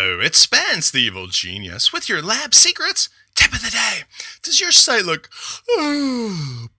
Hello, it's Spence, the evil genius, with your lab secrets tip of the day. Does your site look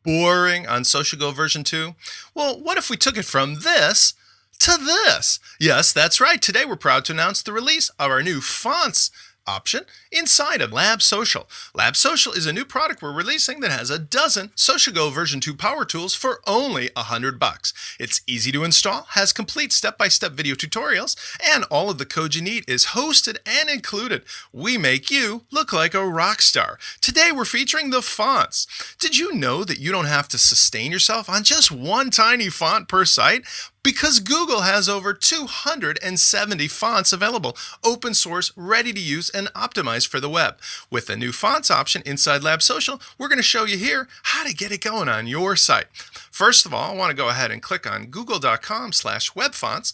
boring on SocialGO version 2? Well, what if we took it from this to this? Yes, that's right. Today we're proud to announce the release of our new fonts option inside of LabSocial. LabSocial is a new product we're releasing that has a dozen SocialGO version 2 power tools for only $100. It's easy to install, has complete step-by-step video tutorials, and all of the code you need is hosted and included. We make you look like a rock star. Today we're featuring the fonts. Did you know that you don't have to sustain yourself on just one tiny font per site? Because Google has over 270 fonts available, open source, ready to use, and optimized for the web. With the new fonts option inside LabSocial, we're going to show you here how to get it going on your site. First of all, I want to go ahead and click on google.com/webfonts,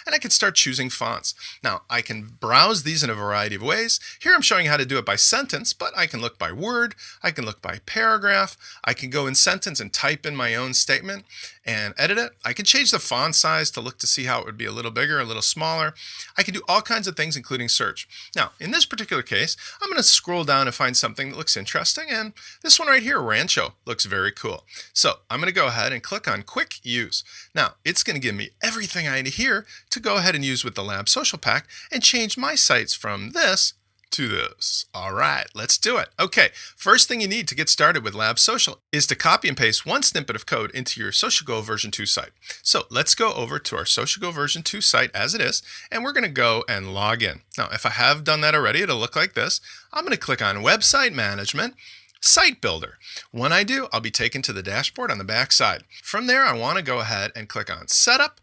and I can start choosing fonts. Now, I can browse these in a variety of ways. Here I'm showing you how to do it by sentence, but I can look by word, I can look by paragraph, I can go in sentence and type in my own statement and edit it. I can change the font size to look to see how it would be a little bigger, a little smaller. I can do all kinds of things, including search. Now, in this particular case, I'm going to scroll down and find something that looks interesting, and this one right here, Rancho, looks very cool. So I'm going to go ahead and click on Quick Use. Now, it's going to give me everything I need here to go ahead and use with the LabSocial pack and change my sites from this to this. All right, let's do it. Okay, first thing you need to get started with LabSocial is to copy and paste one snippet of code into your SocialGO version 2 site. So let's go over to our SocialGO version 2 site as it is, and we're going to go and log in. Now, if I have done that already, it'll look like this. I'm going to click on Website Management, Site Builder. When I do, I'll be taken to the dashboard on the back side. From there, I want to go ahead and click on Setup,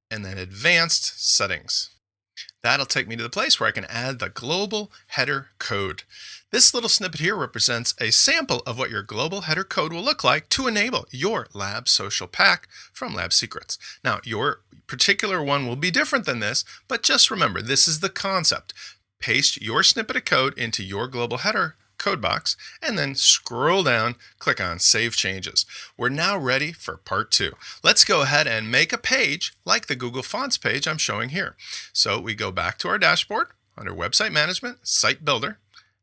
and then Advanced Settings. That'll take me to the place where I can add the global header code. This little snippet here represents a sample of what your global header code will look like to enable your LabSocial pack from LabSecrets. Now, your particular one will be different than this, but just remember, this is the concept. Paste your snippet of code into your global header code box, and then scroll down, click on Save Changes. We're now ready for part 2. Let's go ahead and make a page like the Google Fonts page I'm showing here. So we go back to our dashboard under Website Management, Site Builder,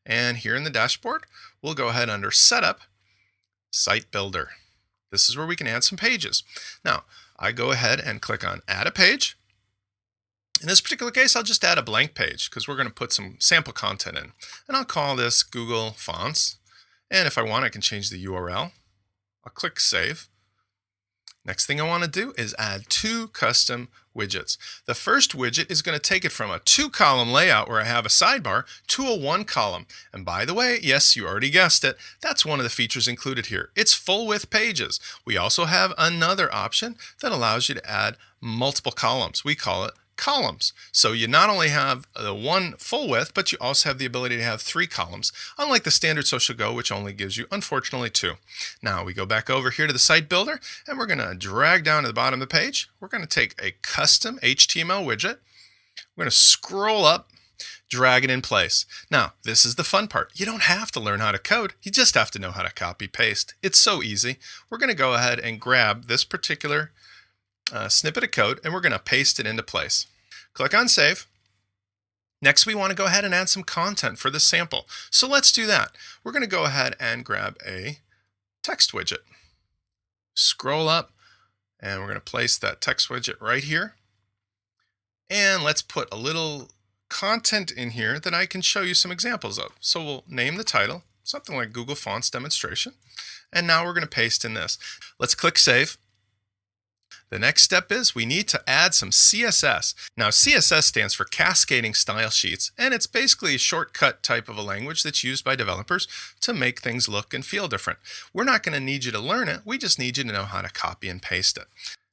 and here in the dashboard, we'll go ahead under Setup, Site Builder. This is where we can add some pages. Now, I go ahead and click on Add a Page. In this particular case, I'll just add a blank page because we're going to put some sample content in. And I'll call this Google Fonts. And if I want, I can change the URL. I'll click Save. Next thing I want to do is add 2 custom widgets. The first widget is going to take it from a 2-column layout where I have a sidebar to a 1-column. And by the way, yes, you already guessed it, that's one of the features included here. It's full width pages. We also have another option that allows you to add multiple columns. We call it columns. So you not only have the one full width, but you also have the ability to have 3 columns, unlike the standard SocialGO, which only gives you, unfortunately, 2. Now we go back over here to the site builder, and we're going to drag down to the bottom of the page. We're going to take a custom HTML widget. We're going to scroll up, drag it in place. Now, this is the fun part. You don't have to learn how to code. You just have to know how to copy paste. It's so easy. We're going to go ahead and grab this particular snippet of code, and we're going to paste it into place. Click on Save. Next, we want to go ahead and add some content for the sample. So let's do that. We're going to go ahead and grab a text widget. Scroll up, and we're going to place that text widget right here. And let's put a little content in here that I can show you some examples of. So we'll name the title, something like Google Fonts Demonstration. And now we're going to paste in this. Let's click Save. The next step is we need to add some CSS. Now, CSS stands for Cascading Style Sheets, and it's basically a shortcut type of a language that's used by developers to make things look and feel different. We're not going to need you to learn it. We just need you to know how to copy and paste it.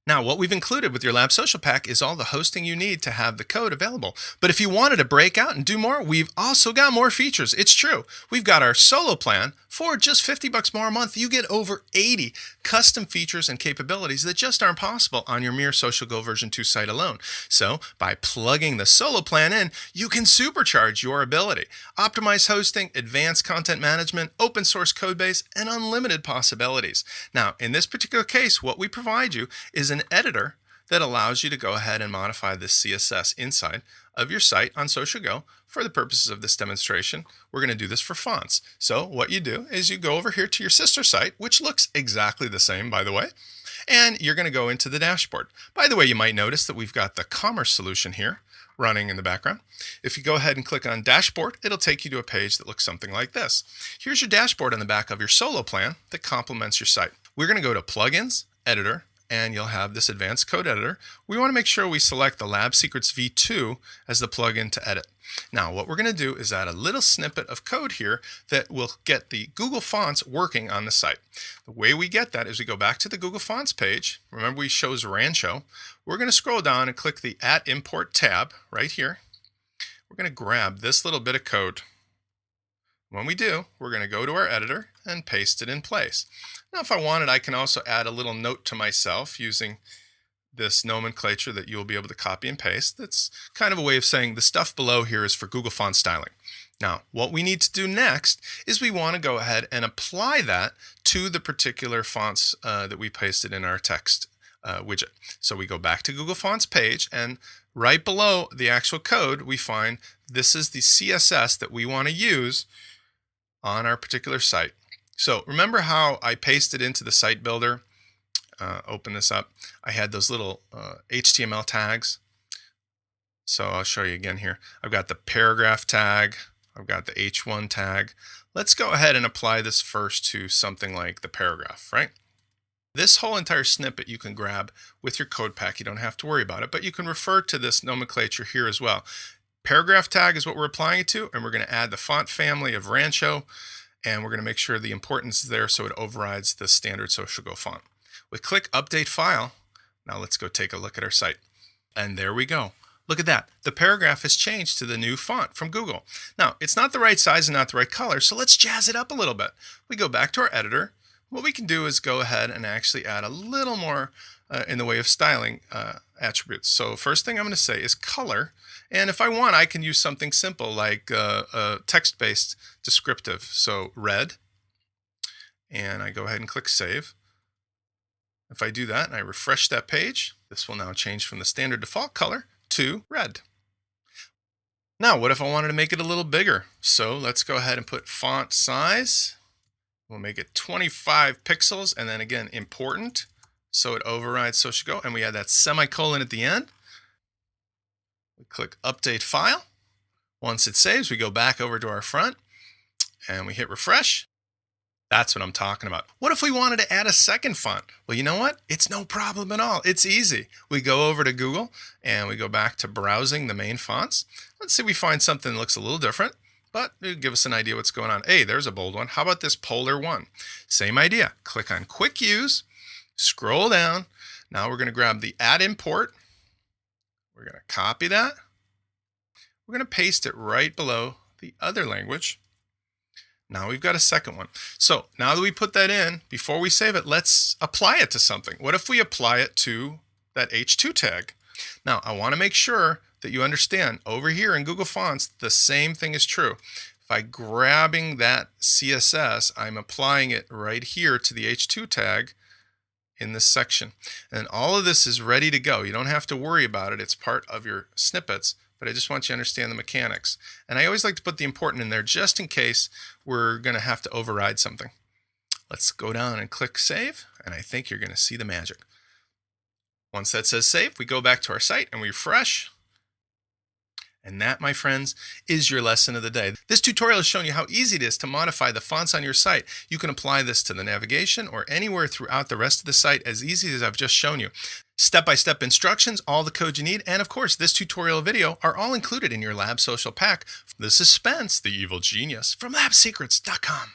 Now, what we've included with your LabSocial pack is all the hosting you need to have the code available. But if you wanted to break out and do more, we've also got more features. It's true. We've got our solo plan. For just $50 more a month, you get over 80 custom features and capabilities that just aren't possible on your mere SocialGO version 2 site alone. So by plugging the solo plan in, you can supercharge your ability. Optimize hosting, advanced content management, open source code base, and unlimited possibilities. Now, in this particular case, what we provide you is an editor that allows you to go ahead and modify this CSS inside of your site on SocialGO. For the purposes of this demonstration, we're going to do this for fonts. So what you do is you go over here to your sister site, which looks exactly the same, by the way, and you're going to go into the dashboard. By the way, you might notice that we've got the commerce solution here running in the background. If you go ahead and click on dashboard, it'll take you to a page that looks something like this. Here's your dashboard on the back of your solo plan that complements your site. We're going to go to plugins, editor, and you'll have this advanced code editor. We want to make sure we select the LabSecrets v2 as the plugin to edit. Now, what we're going to do is add a little snippet of code here that will get the Google Fonts working on the site. The way we get that is we go back to the Google Fonts page. Remember, we chose Rancho. We're going to scroll down and click the At Import tab right here. We're going to grab this little bit of code. When we do, we're going to go to our editor and paste it in place. Now, if I wanted, I can also add a little note to myself using this nomenclature that you'll be able to copy and paste. That's kind of a way of saying the stuff below here is for Google Font styling. Now, what we need to do next is we want to go ahead and apply that to the particular fonts that we pasted in our text widget. So we go back to Google Fonts page, and right below the actual code, we find this is the CSS that we want to use on our particular site. So remember how I pasted into the site builder? Open this up. I had those little HTML tags. So I'll show you again here. I've got the paragraph tag. I've got the H1 tag. Let's go ahead and apply this first to something like the paragraph, right? This whole entire snippet you can grab with your code pack. You don't have to worry about it, but you can refer to this nomenclature here as well. Paragraph tag is what we're applying it to, and we're going to add the font family of Rancho, and we're going to make sure the importance is there so it overrides the standard SocialGO font. We click Update File. Now let's go take a look at our site. And there we go. Look at that. The paragraph has changed to the new font from Google. Now, it's not the right size and not the right color, so let's jazz it up a little bit. We go back to our editor. What we can do is go ahead and actually add a little more in the way of styling attributes. So first thing I'm going to say is color. And if I want, I can use something simple like a text-based descriptive. So red. And I go ahead and click Save. If I do that and I refresh that page, this will now change from the standard default color to red. Now, what if I wanted to make it a little bigger? So let's go ahead and put font size. We'll make it 25 pixels, and then again, important, so it overrides SocialGO, and we add that semicolon at the end. We click Update File. Once it saves, we go back over to our front, and we hit refresh. That's what I'm talking about. What if we wanted to add a second font? Well, you know what? It's no problem at all. It's easy. We go over to Google and we go back to browsing the main fonts. Let's see if we find something that looks a little different, but it'll give us an idea what's going on. Hey, there's a bold one. How about this polar one? Same idea. Click on Quick Use, scroll down. Now we're going to grab the Add Import. We're going to copy that. We're going to paste it right below the other language. Now we've got a second one. So now that we put that in, before we save it, let's apply it to something. What if we apply it to that H2 tag? Now I want to make sure that you understand over here in Google Fonts, the same thing is true. By grabbing that CSS, I'm applying it right here to the H2 tag in this section. And all of this is ready to go. You don't have to worry about it. It's part of your snippets. But I just want you to understand the mechanics. And I always like to put the important in there just in case we're going to have to override something. Let's go down and click Save, and I think you're going to see the magic. Once that says Save, we go back to our site and we refresh. And that, my friends, is your lesson of the day. This tutorial has shown you how easy it is to modify the fonts on your site. You can apply this to the navigation or anywhere throughout the rest of the site as easy as I've just shown you. Step-by-step instructions, all the code you need, and of course, this tutorial video are all included in your LabSocial pack. The suspense, the evil genius, from LabSecrets.com.